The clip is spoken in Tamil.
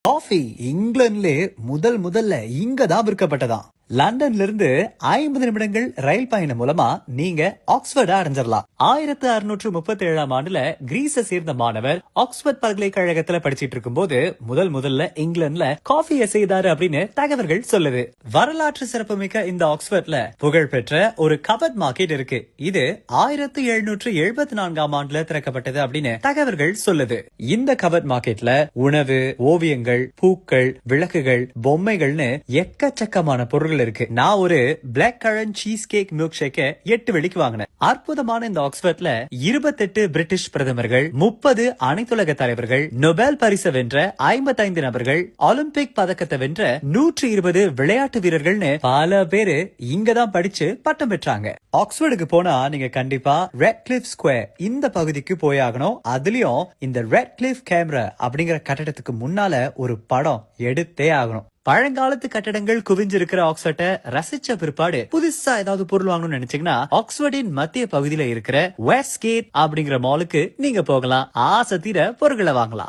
காஃபி இங்கிலாந்துல முதல்ல இங்க தான் விற்கப்பட்டதாம். லண்டன்ல இருந்து 50 நிமிடங்கள் ரயில் பயணம் மூலமா நீங்க ஆக்ஸ்போர்ட் அடைஞ்சிடலாம். 1637 ஆண்டுல கிரீஸை சேர்ந்த மாணவர் ஆக்ஸ்போர்ட் பல்கலைக்கழகத்துல படிச்சிட்டு இருக்கும்போது முதல்ல இங்கிலாந்துல காஃபியை செய்தாரு அப்படின்னு தகவல்கள் சொல்லுது. வரலாற்று சிறப்புமிக்க இந்த ஆக்ஸ்போர்ட்ல புகழ்பெற்ற ஒரு கபட் மார்க்கெட் இருக்கு. இது 1774 ஆண்டுல திறக்கப்பட்டது அப்படின்னு தகவல்கள் சொல்லுது. இந்த கபட் மார்க்கெட்ல உணவு, ஓவியங்கள், பூக்கள், விளக்குகள், பொம்மைகள்னு எக்கச்சக்கமான பொருட்கள் இருக்கு. நான் ஒரு blackcurrant cheesecake milk ஷேக்க 8 வெள்ளிக்கு வாங்கினேன். அற்புதமான இந்த ஆக்ஸ்போர்ட்ல 28 பிரிட்டிஷ் பிரதமர்கள், 30 அனைத்துலக தலைவர்கள், நோபல் பரிசு வென்ற 55 நபர்கள், ஒலிம்பிக் பதக்கத்தை வென்ற 120 விளையாட்டு வீரர்கள்னு பல பேரு இங்கதான் படிச்சு பட்டம் பெற்றாங்க. ஆக்ஸ்போர்டுக்கு போனா நீங்க கண்டிப்பா ரெட்கிளிஃப் ஸ்கொயர் இந்த பகுதிக்கு போயாகணும். அதுலயும் இந்த ரெட்கிளிஃப் கேமரா அப்படிங்கிற கட்டடத்துக்கு முன்னால ஒரு படம் எடுத்தே ஆகணும். பழங்காலத்து கட்டடங்கள் குவிஞ்சிருக்கிற ஆக்ஸ்போர்ட்டை ரசிச்ச பிற்பாடு புதுசா ஏதாவது பொருள் வாங்கணும்னு நினைச்சீங்கன்னா ஆக்ஸ்போர்டின் மத்திய பகுதியில இருக்கிற வெஸ்ட் கேட் அப்படிங்கிற மாலுக்கு நீங்க போகலாம். ஆசை தீர பொருட்களை வாங்கலாம்.